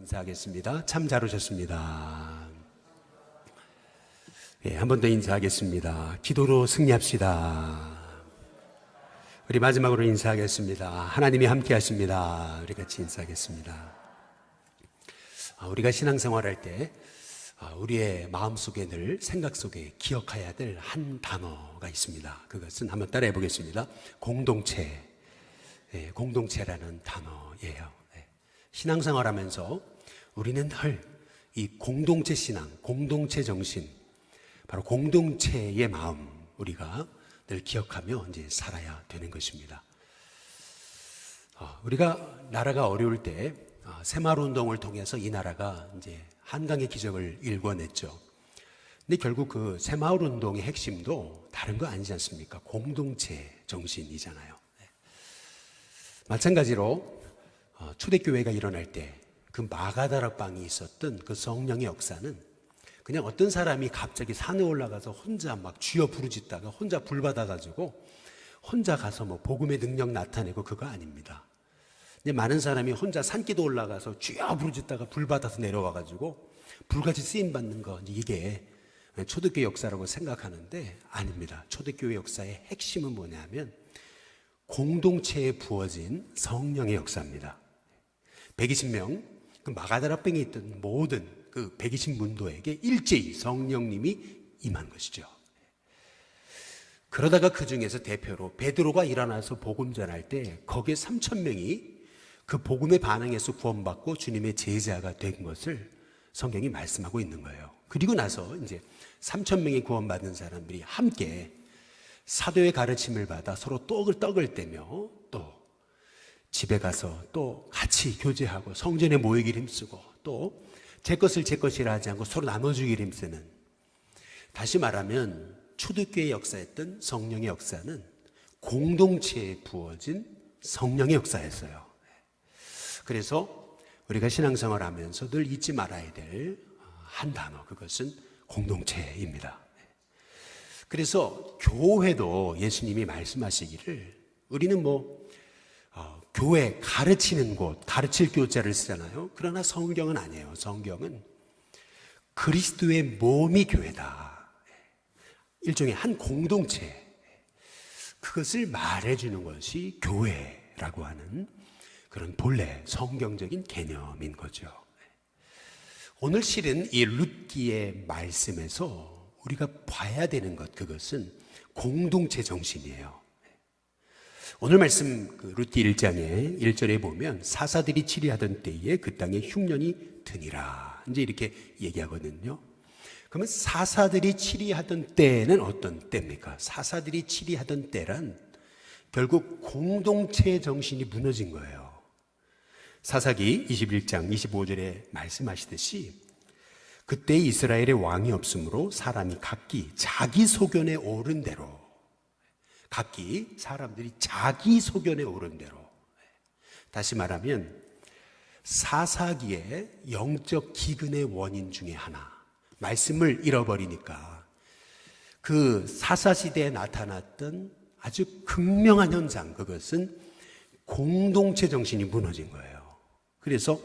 인사하겠습니다. 참 잘 오셨습니다. 한 번 더 인사하겠습니다. 기도로 승리합시다. 우리 마지막으로 인사하겠습니다. 하나님이 함께 하십니다. 우리 같이 인사하겠습니다. 우리가 신앙생활할 때 우리의 마음속에 늘 생각 속에 기억해야 될 한 단어가 있습니다. 그것은 한번 따라해 보겠습니다. 공동체. 공동체라는 단어예요. 신앙생활하면서 우리는 늘 이 공동체 신앙, 공동체 정신, 바로 공동체의 마음 우리가 늘 기억하며 이제 살아야 되는 것입니다. 우리가 나라가 어려울 때 새마을운동을 통해서 이 나라가 이제 한강의 기적을 일궈냈죠. 근데 결국 그 새마을운동의 핵심도 다른 거 아니지 않습니까? 공동체 정신이잖아요. 마찬가지로 초대교회가 일어날 때 그 마가다락방이 있었던 그 성령의 역사는 그냥 어떤 사람이 갑자기 산에 올라가서 혼자 막 쥐어 부르짖다가 혼자 불 받아가지고 혼자 가서 뭐 복음의 능력 나타내고 그거 아닙니다. 근데 많은 사람이 혼자 산기도 올라가서 쥐어 부르짖다가 불 받아서 내려와가지고 불같이 쓰임 받는 거, 이게 초대교회 역사라고 생각하는데 아닙니다. 초대교회 역사의 핵심은 뭐냐면 공동체에 부어진 성령의 역사입니다. 120명 그 마가다락방에 있던 모든 그 120문도에게 일제히 성령님이 임한 것이죠. 그러다가 그 중에서 대표로 베드로가 일어나서 복음 전할 때 거기에 3,000명이 그 복음에 반응해서 구원받고 주님의 제자가 된 것을 성경이 말씀하고 있는 거예요. 그리고 나서 이제 3,000명이 구원받은 사람들이 함께 사도의 가르침을 받아 서로 떡을 떼며 또 집에 가서 또 같이 교제하고 성전에 모이기를 힘쓰고 또 제 것을 제 것이라 하지 않고 서로 나눠주기를 힘쓰는, 다시 말하면 초대교회의 역사였던 성령의 역사는 공동체에 부어진 성령의 역사였어요. 그래서 우리가 신앙생활을 하면서 늘 잊지 말아야 될 한 단어, 그것은 공동체입니다. 그래서 교회도 예수님이 말씀하시기를 우리는 교회 가르치는 곳, 가르칠 교자를 쓰잖아요. 그러나 성경은 아니에요. 성경은 그리스도의 몸이 교회다. 일종의 한 공동체, 그것을 말해주는 것이 교회라고 하는 그런 본래 성경적인 개념인 거죠. 오늘 실은 이 룻기의 말씀에서 우리가 봐야 되는 것, 그것은 공동체 정신이에요. 오늘 말씀 룻기 1장의 1절에 보면 사사들이 치리하던 때에 그 땅에 흉년이 드니라, 이제 이렇게 얘기하거든요. 그러면 사사들이 치리하던 때는 어떤 때입니까? 사사들이 치리하던 때란 결국 공동체 정신이 무너진 거예요. 사사기 21장 25절에 말씀하시듯이 그때 이스라엘의 왕이 없으므로 사람이 각기 자기 소견에 오른 대로, 각기 사람들이 자기 소견에 오른 대로, 다시 말하면 사사기의 영적 기근의 원인 중에 하나, 말씀을 잃어버리니까 그 사사시대에 나타났던 아주 극명한 현상, 그것은 공동체 정신이 무너진 거예요. 그래서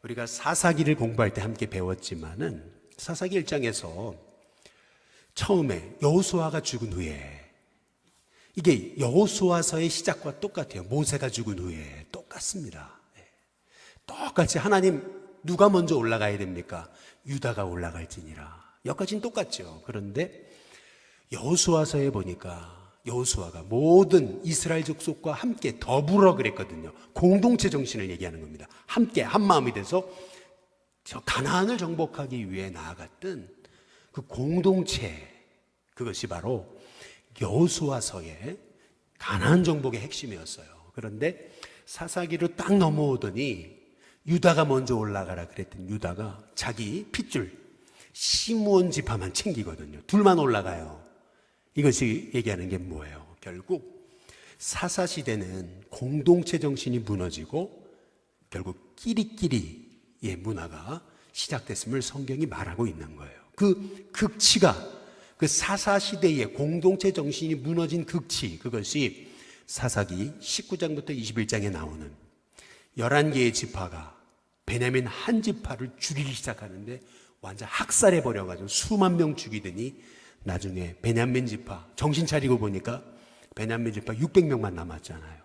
우리가 사사기를 공부할 때 함께 배웠지만은 사사기 1장에서 처음에 여호수아가 죽은 후에, 이게 여호수아서의 시작과 똑같아요. 모세가 죽은 후에 똑같습니다. 똑같이 하나님 누가 먼저 올라가야 됩니까? 유다가 올라갈지니라. 여기까지는 똑같죠. 그런데 여호수아서에 보니까 여호수아가 모든 이스라엘 족속과 함께 더불어 그랬거든요. 공동체 정신을 얘기하는 겁니다. 함께 한 마음이 돼서 저 가나안을 정복하기 위해 나아갔던 그 공동체, 그것이 바로 여호수아서의 가나안 정복의 핵심이었어요. 그런데 사사기로 딱 넘어오더니 유다가 먼저 올라가라 그랬더니 유다가 자기 핏줄 시므온 지파만 챙기거든요. 둘만 올라가요. 이것이 얘기하는 게 뭐예요? 결국 사사시대는 공동체 정신이 무너지고 결국 끼리끼리의 문화가 시작됐음을 성경이 말하고 있는 거예요. 그 극치가, 그 사사시대의 공동체 정신이 무너진 극치, 그것이 사사기 19장부터 21장에 나오는 11개의 지파가 베냐민 한 지파를 죽이기 시작하는데 완전 학살해 버려가지고 수만 명 죽이더니 나중에 베냐민 지파 정신 차리고 보니까 베냐민 지파 600명만 남았잖아요.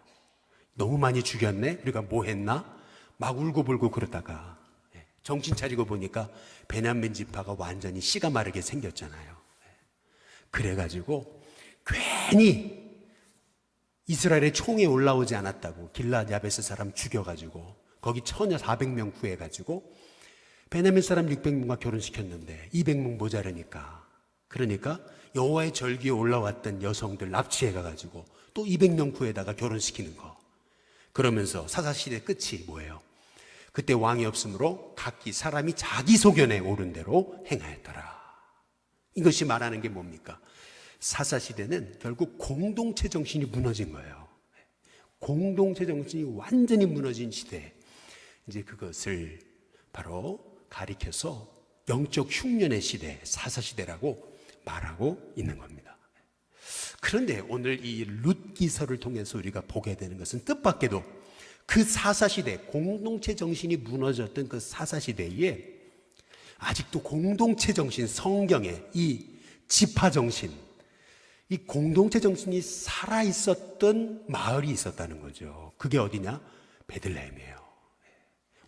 너무 많이 죽였네? 우리가 뭐 했나? 막 울고불고 그러다가 정신 차리고 보니까 베냐민 지파가 완전히 씨가 마르게 생겼잖아요. 그래가지고 괜히 이스라엘의 총에 올라오지 않았다고 길앗 야베스 사람 죽여가지고 거기 처녀 400명 구해가지고 베냐민 사람 600명과 결혼시켰는데 200명 모자르니까, 그러니까 여호와의 절기에 올라왔던 여성들 납치해가가지고 또 200명 구해다가 결혼시키는 거. 그러면서 사사시대 끝이 뭐예요? 그때 왕이 없으므로 각기 사람이 자기 소견에 옳은 대로 행하였더라. 이것이 말하는 게 뭡니까? 사사시대는 결국 공동체 정신이 무너진 거예요. 공동체 정신이 완전히 무너진 시대. 이제 그것을 바로 가리켜서 영적 흉년의 시대, 사사시대라고 말하고 있는 겁니다. 그런데 오늘 이 룻기서를 통해서 우리가 보게 되는 것은 뜻밖에도 그 사사시대, 공동체 정신이 무너졌던 그 사사시대에 아직도 공동체 정신, 성경에 이 지파 정신, 이 공동체 정신이 살아있었던 마을이 있었다는 거죠. 그게 어디냐? 베들레헴이에요.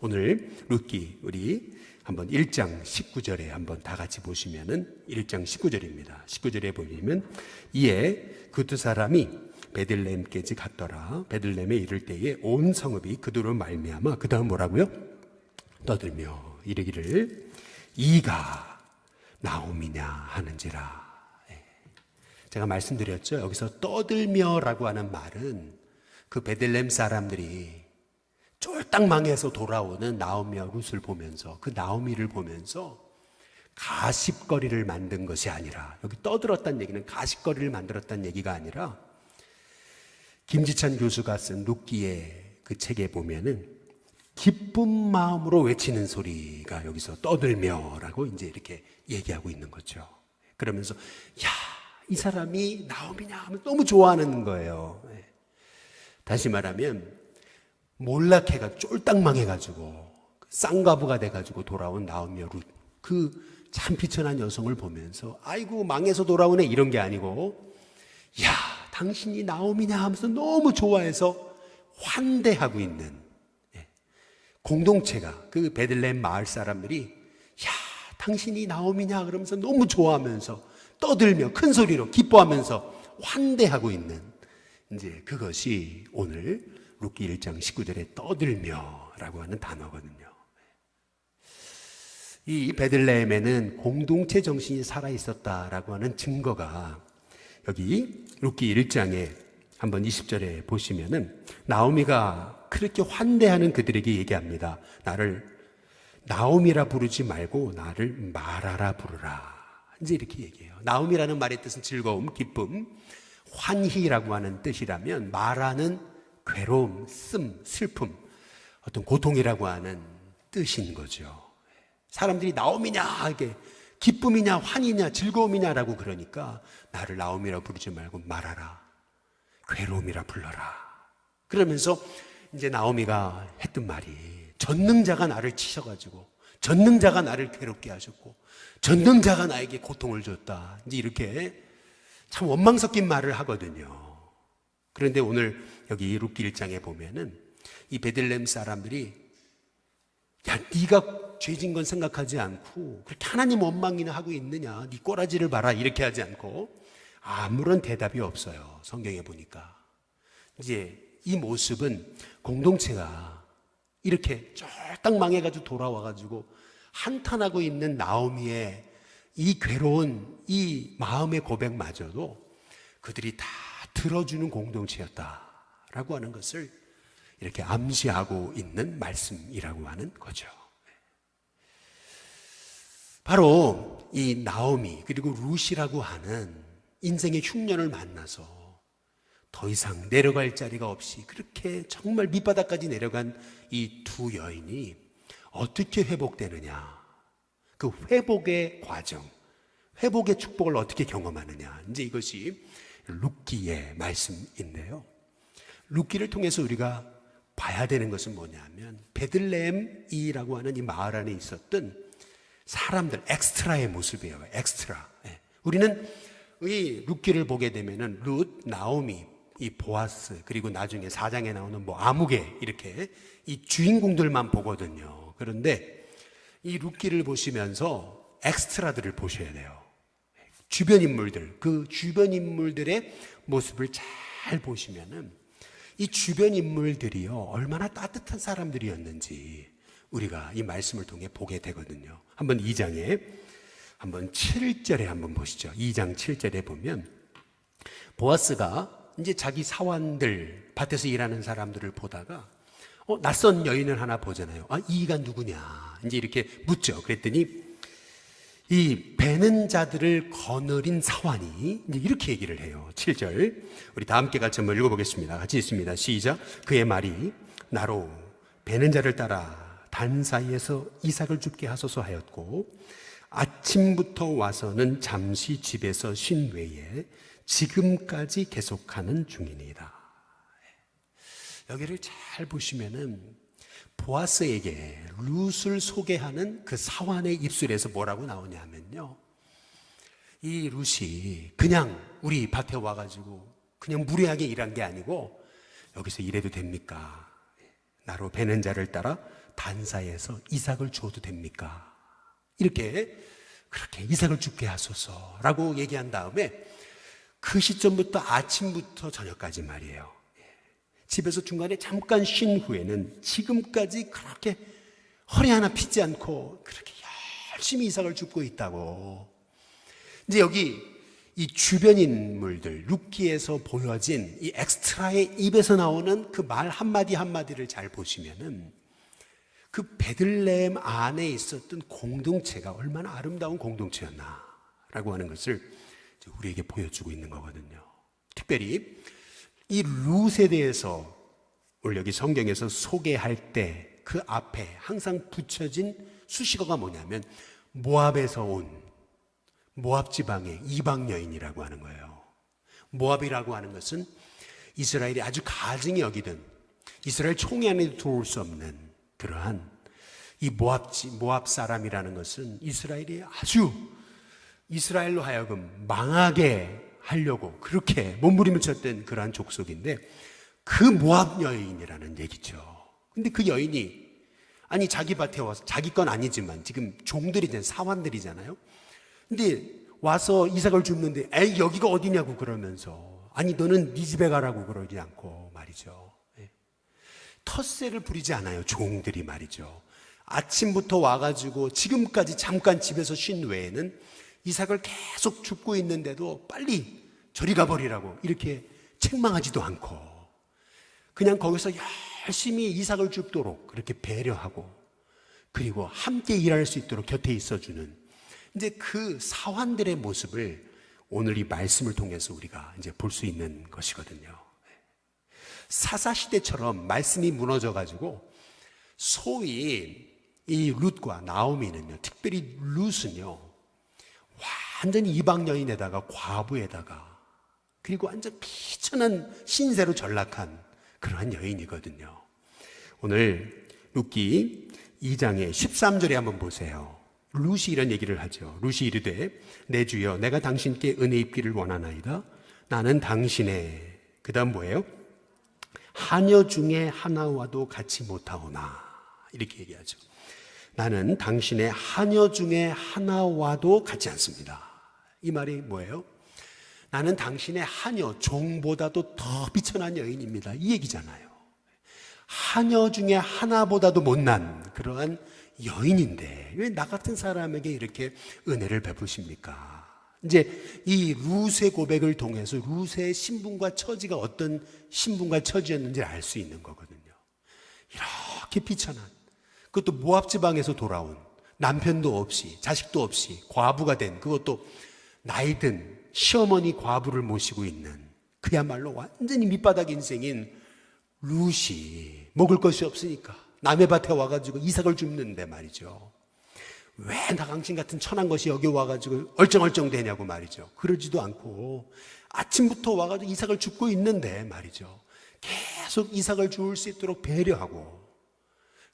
오늘 룻기 우리 한번 1장 19절에 한번 다 같이 보시면은 1장 19절입니다. 19절에 보시면 이에 그 두 사람이 베들레헴까지 갔더라. 베들레헴에 이를 때에 온 성읍이 그들로 말미암아 그 다음 뭐라고요? 떠들며 이르기를 이가 나옴이냐 하는지라. 제가 말씀드렸죠. 여기서 떠들며라고 하는 말은 그 베들레헴 사람들이 쫄딱 망해서 돌아오는 나오미와 룻을 보면서, 그 나오미를 보면서 가십거리를 만든 것이 아니라, 여기 떠들었다는 얘기는 가십거리를 만들었다는 얘기가 아니라, 김지찬 교수가 쓴 룻기의 그 책에 보면은 기쁜 마음으로 외치는 소리가 여기서 떠들며라고 이제 이렇게 얘기하고 있는 거죠. 그러면서 야, 이 사람이 나오미냐 하면 너무 좋아하는 거예요. 다시 말하면 몰락해가 쫄딱 망해가지고 쌍가부가 돼가지고 돌아온 나오미와 룻, 그 참 비천한 여성을 보면서 아이고 망해서 돌아오네 이런 게 아니고, 야 당신이 나오미냐 하면서 너무 좋아해서 환대하고 있는 공동체가, 그 베들레헴 마을 사람들이 야 당신이 나오미냐 그러면서 너무 좋아하면서 떠들며 큰 소리로 기뻐하면서 환대하고 있는, 이제 그것이 오늘 룻기 1장 19절에 떠들며라고 하는 단어거든요. 이 베들레헴에는 공동체 정신이 살아있었다라고 하는 증거가 여기 룻기 1장에 한번 20절에 보시면은 나오미가 그렇게 환대하는 그들에게 얘기합니다. 나를 나오미라 부르지 말고 나를 마라라 부르라. 이제 이렇게 얘기해요. 나오미라는 말의 뜻은 즐거움, 기쁨, 환희라고 하는 뜻이라면 마라는 괴로움, 슬픔, 어떤 고통이라고 하는 뜻인 거죠. 사람들이 나오미냐, 이게 기쁨이냐, 환희냐, 즐거움이냐라고 그러니까 나를 나오미라 부르지 말고 말하라, 괴로움이라 불러라. 그러면서 이제 나오미가 했던 말이 전능자가 나를 치셔가지고 전능자가 나를 괴롭게 하셨고 전능자가 나에게 고통을 줬다. 이제 이렇게 참 원망 섞인 말을 하거든요. 그런데 오늘 여기 룻기 1장에 보면은 이 베들레헴 사람들이 야 네가 죄진 건 생각하지 않고 그렇게 하나님 원망이나 하고 있느냐, 네 꼬라지를 봐라 이렇게 하지 않고 아무런 대답이 없어요. 성경에 보니까 이제 이 모습은 공동체가 이렇게 쫄딱 망해가지고 돌아와가지고 한탄하고 있는 나오미의 이 괴로운 이 마음의 고백마저도 그들이 다 들어주는 공동체였다라고 하는 것을 이렇게 암시하고 있는 말씀이라고 하는 거죠. 바로 이 나오미 그리고 룻이라고 하는 인생의 흉년을 만나서 더 이상 내려갈 자리가 없이 그렇게 정말 밑바닥까지 내려간 이 두 여인이 어떻게 회복되느냐, 그 회복의 과정, 회복의 축복을 어떻게 경험하느냐, 이제 이것이 룻기의 말씀인데요. 룻기를 통해서 우리가 봐야 되는 것은 뭐냐면 베들레헴이라고 하는 이 마을 안에 있었던 사람들, 엑스트라의 모습이에요. 엑스트라. 우리는 이 룻기를 보게 되면은 룻, 나오미, 이 보아스, 그리고 나중에 4장에 나오는 뭐 아무개, 이렇게 이 주인공들만 보거든요. 그런데 이 룻기를 보시면서 엑스트라들을 보셔야 돼요. 주변 인물들, 그 주변 인물들의 모습을 잘 보시면은 이 주변 인물들이요, 얼마나 따뜻한 사람들이었는지 우리가 이 말씀을 통해 보게 되거든요. 한번 2장에, 한번 7절에 한번 보시죠. 2장 7절에 보면 보아스가 이제 자기 사환들, 밭에서 일하는 사람들을 보다가 낯선 여인을 하나 보잖아요. 이가 누구냐? 이제 이렇게 묻죠. 그랬더니 이 베는 자들을 거느린 사환이 이제 이렇게 얘기를 해요. 7절. 우리 다 함께 같이 한번 읽어보겠습니다. 같이 읽습니다. 시작. 그의 말이 나로 베는 자를 따라 단 사이에서 이삭을 죽게 하소서 하였고 아침부터 와서는 잠시 집에서 쉰 외에 지금까지 계속하는 중이니이다. 여기를 잘 보시면은 보아스에게 룻을 소개하는 그 사환의 입술에서 뭐라고 나오냐면요, 이 룻이 그냥 우리 밭에 와가지고 그냥 무례하게 일한 게 아니고 여기서 일해도 됩니까? 나로 베는 자를 따라 단사에서 이삭을 주어도 됩니까? 이렇게 그렇게 이삭을 죽게 하소서라고 얘기한 다음에 그 시점부터 아침부터 저녁까지 말이에요. 집에서 중간에 잠깐 쉰 후에는 지금까지 그렇게 허리 하나 피지 않고 그렇게 열심히 이삭을 줍고 있다고. 이제 여기 이 주변 인물들, 룻기에서 보여진 이 엑스트라의 입에서 나오는 그 말 한마디 한마디를 잘 보시면은 그 베들레헴 안에 있었던 공동체가 얼마나 아름다운 공동체였나라고 하는 것을 우리에게 보여주고 있는 거거든요. 특별히 이 룻에 대해서 오늘 여기 성경에서 소개할 때 그 앞에 항상 붙여진 수식어가 뭐냐면 모압에서 온 모압 지방의 이방 여인이라고 하는 거예요. 모압이라고 하는 것은 이스라엘이 아주 가증히 여기던 이스라엘 총회 안에 들어올 수 없는 그러한 이 모압 사람이라는 것은 이스라엘이 아주 이스라엘로 하여금 망하게 하려고 그렇게 몸부림을 쳤던 그러한 족속인데 그 모압 여인이라는 얘기죠. 근데 그 여인이 아니 자기 밭에 와서 자기 건 아니지만 지금 종들이잖아요. 사환들이잖아요. 근데 와서 이삭을 줍는데 에이 여기가 어디냐고 그러면서 아니 너는 네 집에 가라고 그러지 않고 말이죠. 텃세를 부리지 않아요. 종들이 말이죠. 아침부터 와가지고 지금까지 잠깐 집에서 쉰 외에는 이삭을 계속 줍고 있는데도 빨리 저리 가버리라고 이렇게 책망하지도 않고 그냥 거기서 열심히 이삭을 줍도록 그렇게 배려하고 그리고 함께 일할 수 있도록 곁에 있어주는 이제 그 사환들의 모습을 오늘 이 말씀을 통해서 우리가 이제 볼 수 있는 것이거든요. 사사시대처럼 말씀이 무너져가지고 소위 이 룻과 나오미는요, 특별히 룻은요, 완전히 이방 여인에다가 과부에다가 그리고 완전 비천한 신세로 전락한 그러한 여인이거든요. 오늘 룻기 2장의 13절에 한번 보세요. 룻이 이런 얘기를 하죠. 룻이 이르되 내 주여 내가 당신께 은혜 입기를 원하나이다. 나는 당신의 그 다음 뭐예요? 하녀 중에 하나와도 같이 못하오나 이렇게 얘기하죠. 나는 당신의 하녀 중에 하나와도 같지 않습니다. 이 말이 뭐예요? 나는 당신의 하녀, 종보다도 더 비천한 여인입니다. 이 얘기잖아요. 하녀 중에 하나보다도 못난 그러한 여인인데 왜 나 같은 사람에게 이렇게 은혜를 베푸십니까? 이제 이 룻의 고백을 통해서 룻의 신분과 처지가 어떤 신분과 처지였는지를 알 수 있는 거거든요. 이렇게 비천한, 그것도 모압 지방에서 돌아온 남편도 없이 자식도 없이 과부가 된, 그것도 나이 든 시어머니 과부를 모시고 있는 그야말로 완전히 밑바닥 인생인 룻이 먹을 것이 없으니까 남의 밭에 와가지고 이삭을 줍는데 말이죠. 왜 나 당신 같은 천한 것이 여기 와가지고 얼쩡얼쩡 되냐고 말이죠. 그러지도 않고 아침부터 와가지고 이삭을 줍고 있는데 말이죠. 계속 이삭을 주울 수 있도록 배려하고,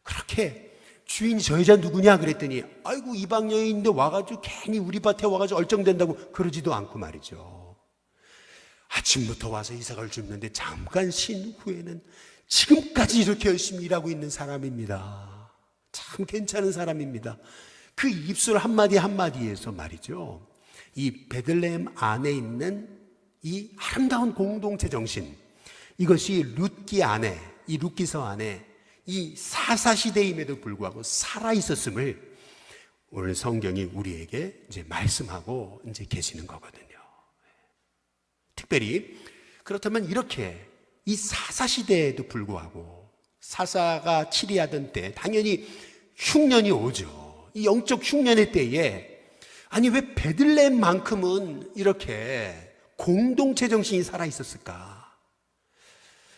그렇게 주인이 저 여자 누구냐 그랬더니 아이고 이방 여인인데 와가지고 괜히 우리 밭에 와가지고 얼쩡댄다고 그러지도 않고 말이죠. 아침부터 와서 이삭을 줍는데 잠깐 쉰 후에는 지금까지 이렇게 열심히 일하고 있는 사람입니다. 참 괜찮은 사람입니다. 그 입술 한마디 한마디에서 말이죠, 이 베들레헴 안에 있는 이 아름다운 공동체 정신, 이것이 룻기 안에, 이 룻기서 안에 이 사사시대임에도 불구하고 살아있었음을 오늘 성경이 우리에게 이제 말씀하고 이제 계시는 거거든요. 특별히 그렇다면 이렇게 이 사사시대에도 불구하고, 사사가 치리하던 때 당연히 흉년이 오죠. 이 영적 흉년의 때에 아니 왜 베들레헴만큼은 이렇게 공동체 정신이 살아있었을까?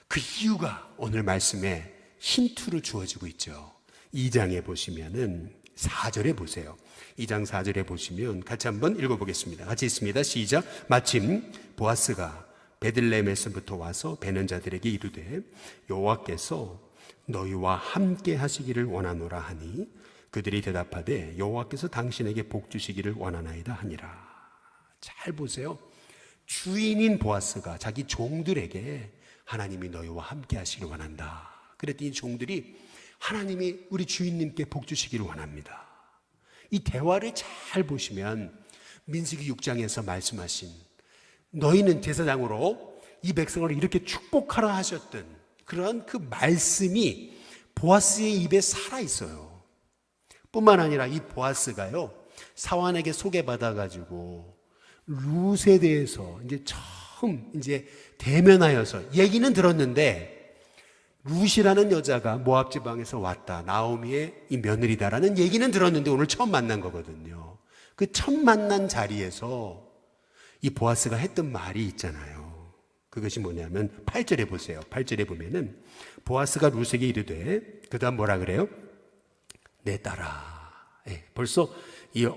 그 이유가 오늘 말씀에 힌트로 주어지고 있죠. 2장에 보시면은 4절에 보세요. 2장 4절에 보시면 같이 한번 읽어보겠습니다. 같이 있습니다. 시작. 마침 보아스가 베들레헴에서부터 와서 베는 자들에게 이르되 여호와께서 너희와 함께 하시기를 원하노라 하니 그들이 대답하되 여호와께서 당신에게 복 주시기를 원하나이다 하니라. 잘 보세요. 주인인 보아스가 자기 종들에게 하나님이 너희와 함께 하시기를 원한다 그랬더니 종들이 하나님이 우리 주인님께 복 주시기를 원합니다. 이 대화를 잘 보시면 민수기 6장에서 말씀하신 너희는 제사장으로 이 백성을 이렇게 축복하라 하셨던 그런 그 말씀이 보아스의 입에 살아있어요. 뿐만 아니라 이 보아스가요, 사환에게 소개받아가지고 룻에 대해서 이제 처음 이제 대면하여서 얘기는 들었는데, 룻이라는 여자가 모압 지방에서 왔다, 나오미의 이 며느리다라는 얘기는 들었는데 오늘 처음 만난 거거든요. 그 첫 만난 자리에서 이 보아스가 했던 말이 있잖아요. 그것이 뭐냐면 8절에 보세요. 8절에 보면은 보아스가 룻에게 이르되, 그 다음 뭐라 그래요? 내 딸아. 예, 벌써 이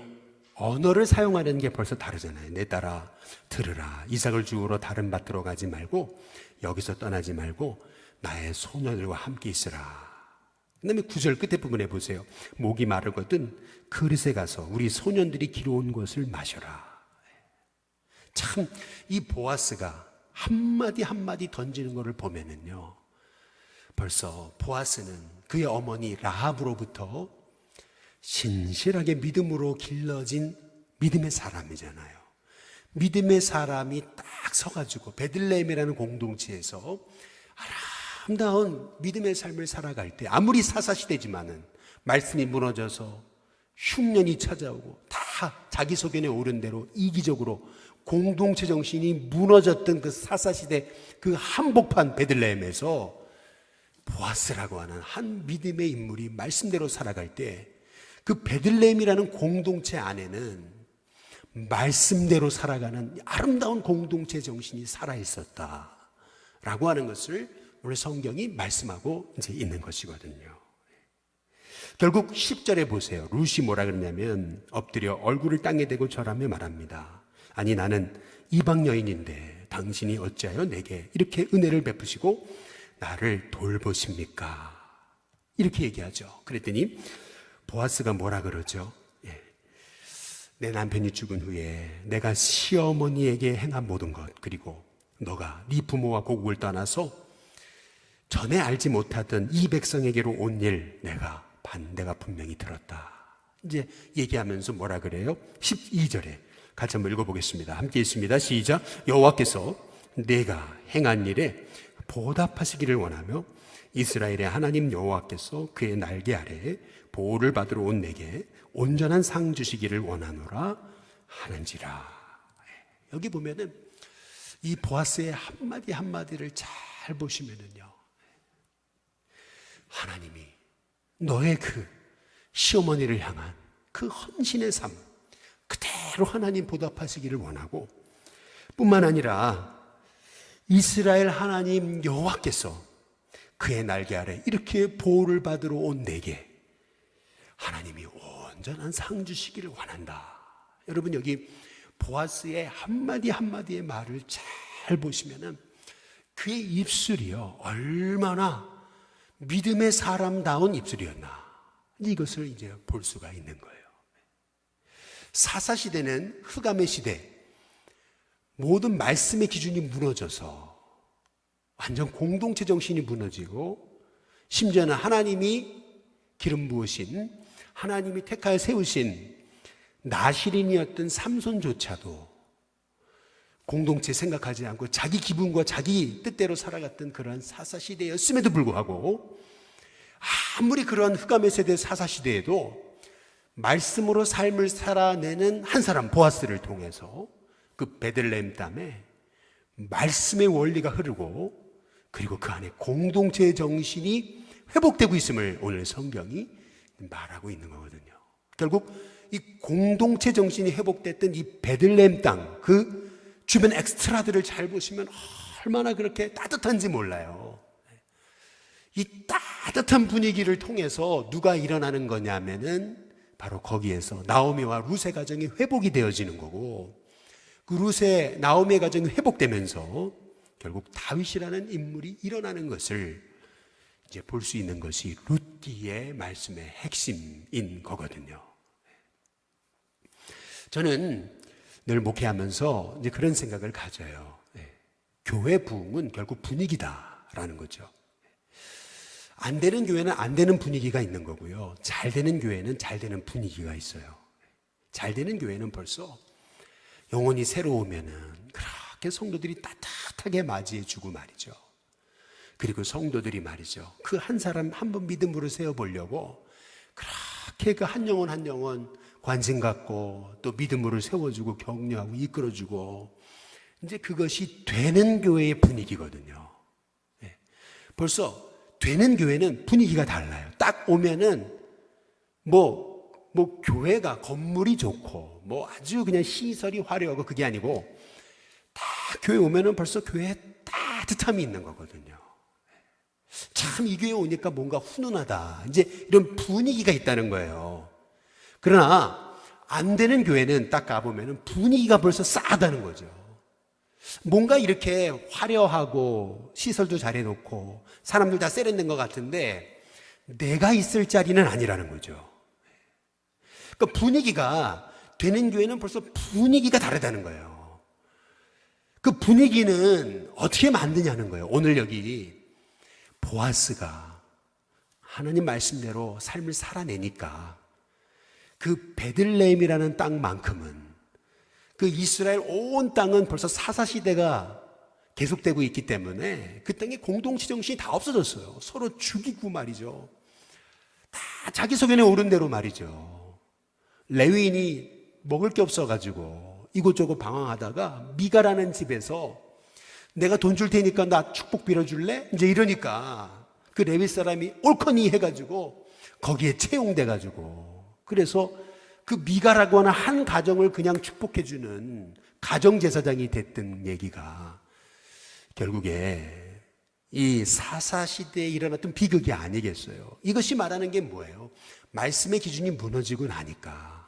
언어를 사용하는 게 벌써 다르잖아요. 내 딸아 들으라. 이삭을 주우러 다른 밭으로 가지 말고 여기서 떠나지 말고 나의 소녀들과 함께 있으라. 그 다음에 9절 끝에 부분에 보세요. 목이 마르거든 그릇에 가서 우리 소년들이 기러온 것을 마셔라. 참 이 보아스가 한마디 한마디 던지는 것을 보면은요, 벌써 보아스는 그의 어머니 라합으로부터 신실하게 믿음으로 길러진 믿음의 사람이잖아요. 믿음의 사람이 딱 서가지고 베들레헴이라는 공동체에서 아름다운 믿음의 삶을 살아갈 때, 아무리 사사시대지만은 말씀이 무너져서 흉년이 찾아오고 다 자기 소견에 오른 대로 이기적으로 공동체 정신이 무너졌던 그 사사시대 그 한복판 베들레헴에서 보아스라고 하는 한 믿음의 인물이 말씀대로 살아갈 때, 그 베들레헴이라는 공동체 안에는 말씀대로 살아가는 아름다운 공동체 정신이 살아있었다라고 하는 것을 오늘 성경이 말씀하고 이제 있는 것이거든요. 결국 10절에 보세요. 룻이 뭐라 그러냐면 엎드려 얼굴을 땅에 대고 절하며 말합니다. 아니 나는 이방 여인인데 당신이 어찌하여 내게 이렇게 은혜를 베푸시고 나를 돌보십니까? 이렇게 얘기하죠. 그랬더니 보아스가 뭐라 그러죠? 예. 내 남편이 죽은 후에 내가 시어머니에게 행한 모든 것, 그리고 너가 네 부모와 고국을 떠나서 전에 알지 못하던 이 백성에게로 온 일 내가 분명히 들었다. 이제 얘기하면서 뭐라 그래요? 12절에 같이 한번 읽어보겠습니다. 함께 있습니다. 시작. 여호와께서 내가 행한 일에 보답하시기를 원하며 이스라엘의 하나님 여호와께서 그의 날개 아래에 보호를 받으러 온 내게 온전한 상 주시기를 원하노라 하는지라. 여기 보면은 이 보아스의 한마디 한마디를 잘 보시면은요, 하나님이 너의 그 시어머니를 향한 그 헌신의 삶 그대로 하나님 보답하시기를 원하고, 뿐만 아니라 이스라엘 하나님 여호와께서 그의 날개 아래 이렇게 보호를 받으러 온 내게 하나님이 온전한 상 주시기를 원한다. 여러분 여기 보아스의 한마디 한마디의 말을 잘 보시면은 그의 입술이요 얼마나 믿음의 사람다운 입술이었나, 이것을 이제 볼 수가 있는 거예요. 사사시대는 흑암의 시대, 모든 말씀의 기준이 무너져서 완전 공동체 정신이 무너지고, 심지어는 하나님이 기름 부으신, 하나님이 택하여 세우신 나시린이었던 삼손조차도 공동체 생각하지 않고 자기 기분과 자기 뜻대로 살아갔던 그러한 사사시대였음에도 불구하고, 아무리 그런 흑암의 세대 사사시대에도 말씀으로 삶을 살아내는 한 사람 보아스를 통해서 그 베들레헴 땅에 말씀의 원리가 흐르고, 그리고 그 안에 공동체의 정신이 회복되고 있음을 오늘 성경이 말하고 있는 거거든요. 결국 이 공동체 정신이 회복됐던 이 베들레헴 땅, 그 주변 엑스트라들을 잘 보시면 얼마나 그렇게 따뜻한지 몰라요. 이 따뜻한 분위기를 통해서 누가 일어나는 거냐면은 바로 거기에서 나오미와 룻의 가정이 회복이 되어지는 거고, 그 룻의 나오미의 가정이 회복되면서 결국 다윗이라는 인물이 일어나는 것을 이제 볼 수 있는 것이 룻기의 말씀의 핵심인 거거든요. 저는 늘 목회하면서 이제 그런 생각을 가져요. 교회 부흥은 결국 분위기다라는 거죠. 안 되는 교회는 안 되는 분위기가 있는 거고요. 잘 되는 교회는 잘 되는 분위기가 있어요. 잘 되는 교회는 벌써 영혼이 새로 오면은 그렇게 성도들이 따뜻하게 맞이해 주고 말이죠. 그리고 성도들이 말이죠, 그 한 사람 한 번 믿음으로 세워보려고 그렇게 그 한 영혼 한 영혼 관심 갖고 또 믿음으로 세워주고 격려하고 이끌어주고, 이제 그것이 되는 교회의 분위기거든요. 벌써 되는 교회는 분위기가 달라요. 딱 오면은 교회가 건물이 좋고 아주 그냥 시설이 화려하고 그게 아니고, 딱 교회 오면은 벌써 교회에 따뜻함이 있는 거거든요. 참 이 교회 오니까 뭔가 훈훈하다, 이제 이런 분위기가 있다는 거예요. 그러나 안 되는 교회는 딱 가보면은 분위기가 벌써 싸하다는 거죠. 뭔가 이렇게 화려하고 시설도 잘 해놓고 사람들 다 세련된 것 같은데 내가 있을 자리는 아니라는 거죠. 그러니까 분위기가, 되는 교회는 벌써 분위기가 다르다는 거예요. 그 분위기는 어떻게 만드냐는 거예요. 오늘 여기 보아스가 하나님 말씀대로 삶을 살아내니까 그 베들레헴이라는 땅만큼은, 그 이스라엘 온 땅은 벌써 사사시대가 계속되고 있기 때문에 그 땅에 공동체 정신이 다 없어졌어요. 서로 죽이고 말이죠. 다 자기 소견에 오른 대로 말이죠. 레위인이 먹을 게 없어가지고 이곳저곳 방황하다가 미가라는 집에서 내가 돈 줄 테니까 나 축복 빌어줄래? 이제 이러니까 그 레위 사람이 옳거니 해가지고 거기에 채용돼가지고, 그래서 그 미가라고 하는 한 가정을 그냥 축복해주는 가정제사장이 됐던 얘기가 결국에 이 사사시대에 일어났던 비극이 아니겠어요. 이것이 말하는 게 뭐예요? 말씀의 기준이 무너지고 나니까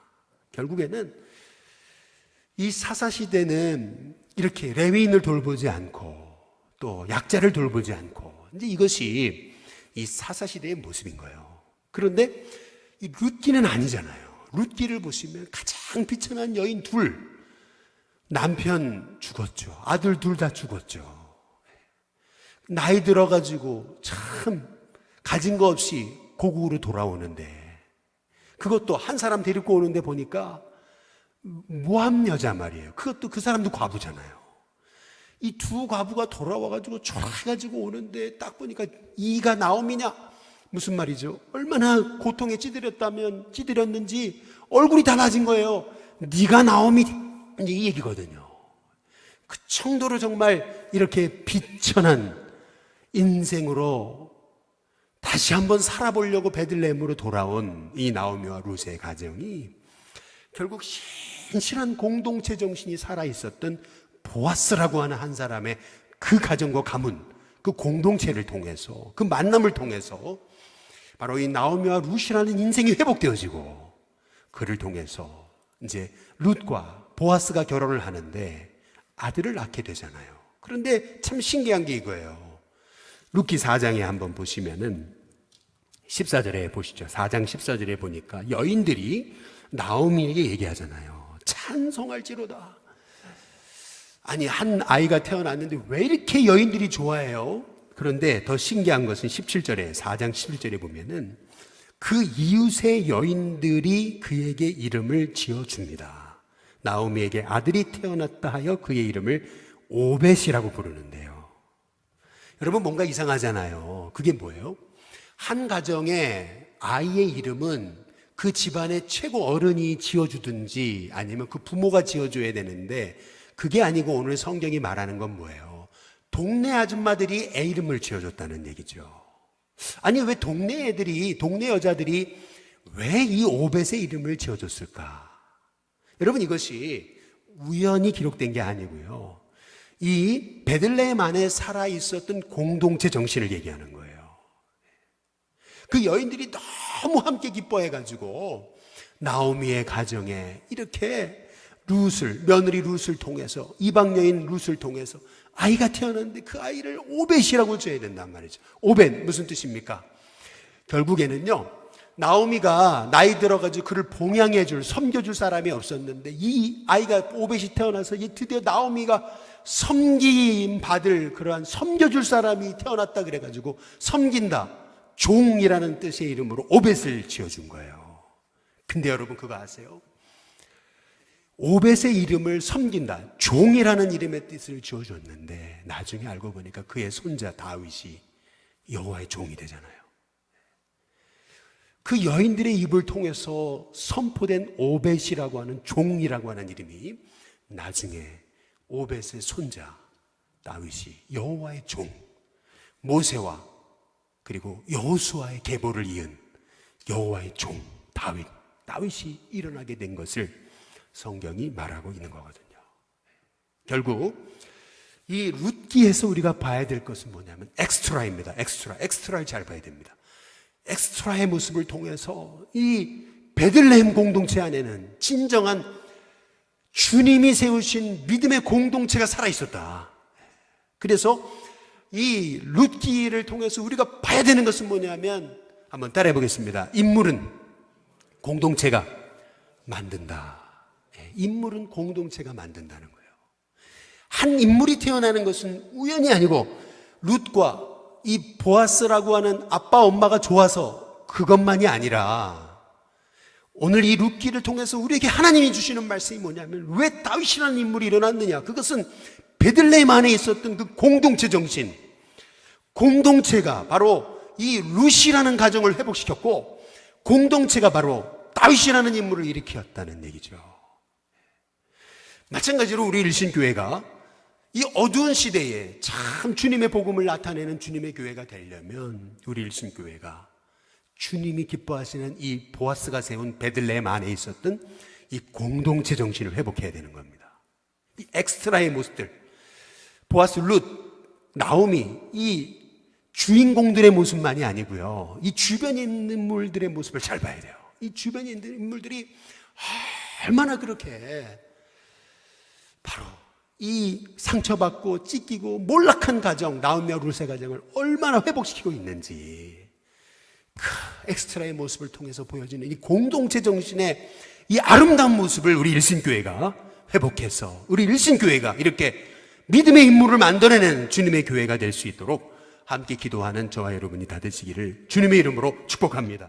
결국에는 이 사사시대는 이렇게 레위인을 돌보지 않고 또 약자를 돌보지 않고, 이제 이것이 이 사사시대의 모습인 거예요. 그런데 이 룻기는 아니잖아요. 룻기를 보시면 가장 비천한 여인 둘, 남편 죽었죠. 아들 둘 다 죽었죠. 나이 들어가지고 참 가진 거 없이 고국으로 돌아오는데, 그것도 한 사람 데리고 오는데 보니까 모함 여자 말이에요. 그것도 그 사람도 과부잖아요. 이 두 과부가 돌아와가지고 초라해가지고 오는데 딱 보니까 이가 나옴이냐? 무슨 말이죠? 얼마나 고통에 찌들였는지 얼굴이 달라진 거예요. 네가 나옴이, 이제 이 얘기거든요. 그 정도로 정말 이렇게 비천한 인생으로 다시 한번 살아보려고 베들레헴으로 돌아온 이 나오미와 룻의 가정이 결국 신실한 공동체 정신이 살아있었던 보아스라고 하는 한 사람의 그 가정과 가문, 그 공동체를 통해서, 그 만남을 통해서 바로 이 나오미와 룻이라는 인생이 회복되어지고, 그를 통해서 이제 룻과 보아스가 결혼을 하는데 아들을 낳게 되잖아요. 그런데 참 신기한 게 이거예요. 룻기 4장에 한번 보시면은 14절에 보시죠. 4장 14절에 보니까 여인들이 나오미에게 얘기하잖아요. 찬송할지로다. 아니, 한 아이가 태어났는데 왜 이렇게 여인들이 좋아해요? 그런데 더 신기한 것은 17절에, 4장 11절에 보면은 그 이웃의 여인들이 그에게 이름을 지어줍니다. 나오미에게 아들이 태어났다 하여 그의 이름을 오벳이라고 부르는데요. 여러분, 뭔가 이상하잖아요. 그게 뭐예요? 한 가정의 아이의 이름은 그 집안의 최고 어른이 지어주든지 아니면 그 부모가 지어줘야 되는데, 그게 아니고 오늘 성경이 말하는 건 뭐예요? 동네 아줌마들이 애 이름을 지어줬다는 얘기죠. 아니, 왜 동네 여자들이 왜 이 오벳의 이름을 지어줬을까? 여러분, 이것이 우연히 기록된 게 아니고요. 이 베들레헴 안에 살아 있었던 공동체 정신을 얘기하는 거예요. 그 여인들이 너무 함께 기뻐해가지고 나오미의 가정에 이렇게 며느리 룻을 통해서, 이방 여인 룻을 통해서 아이가 태어났는데 그 아이를 오벳이라고 줘야 된단 말이죠. 오벳 무슨 뜻입니까? 결국에는요, 나오미가 나이 들어가지고 그를 봉양해줄, 섬겨줄 사람이 없었는데 이 아이가 오벳이 태어나서 드디어 나오미가 섬김 받을 그러한 섬겨줄 사람이 태어났다 그래가지고 섬긴다, 종이라는 뜻의 이름으로 오벳을 지어준 거예요. 근데 여러분, 그거 아세요? 오벳의 이름을 섬긴다, 종이라는 이름의 뜻을 지어줬는데 나중에 알고 보니까 그의 손자 다윗이 여호와의 종이 되잖아요. 그 여인들의 입을 통해서 선포된 오벳이라고 하는, 종이라고 하는 이름이 나중에 오벳의 손자 다윗이 여호와의 종, 모세와 그리고 여호수아의 계보를 이은 여호와의 종 다윗이 일어나게 된 것을 성경이 말하고 있는 거거든요. 결국 이 룻기에서 우리가 봐야 될 것은 뭐냐면 엑스트라입니다. 엑스트라를 잘 봐야 됩니다. 엑스트라의 모습을 통해서 이 베들레헴 공동체 안에는 진정한 주님이 세우신 믿음의 공동체가 살아있었다. 그래서 이 룻기를 통해서 우리가 봐야 되는 것은 뭐냐면, 한번 따라해 보겠습니다. 인물은 공동체가 만든다. 인물은 공동체가 만든다는 거예요. 한 인물이 태어나는 것은 우연이 아니고 룻과 이 보아스라고 하는 아빠 엄마가 좋아서 그것만이 아니라, 오늘 이 룻기를 통해서 우리에게 하나님이 주시는 말씀이 뭐냐면, 왜 다윗이라는 인물이 일어났느냐? 그것은 베들레헴 안에 있었던 그 공동체 정신, 공동체가 바로 이 룻이라는 가정을 회복시켰고, 공동체가 바로 다윗이라는 인물을 일으켰다는 얘기죠. 마찬가지로 우리 일신교회가 이 어두운 시대에 참 주님의 복음을 나타내는 주님의 교회가 되려면, 우리 일신교회가 주님이 기뻐하시는 이 보아스가 세운 베들레헴 안에 있었던 이 공동체 정신을 회복해야 되는 겁니다. 이 엑스트라의 모습들, 보아스, 룻, 나오미, 이 주인공들의 모습만이 아니고요, 이 주변에 있는 인물들의 모습을 잘 봐야 돼요. 이 주변에 있는 인물들이 얼마나 그렇게 바로 이 상처받고 찢기고 몰락한 가정, 나오미와 룻의 가정을 얼마나 회복시키고 있는지, 그 엑스트라의 모습을 통해서 보여지는 이 공동체 정신의 이 아름다운 모습을 우리 일신교회가 회복해서, 우리 일신교회가 이렇게 믿음의 인물을 만들어내는 주님의 교회가 될 수 있도록 함께 기도하는 저와 여러분이 다 되시기를 주님의 이름으로 축복합니다.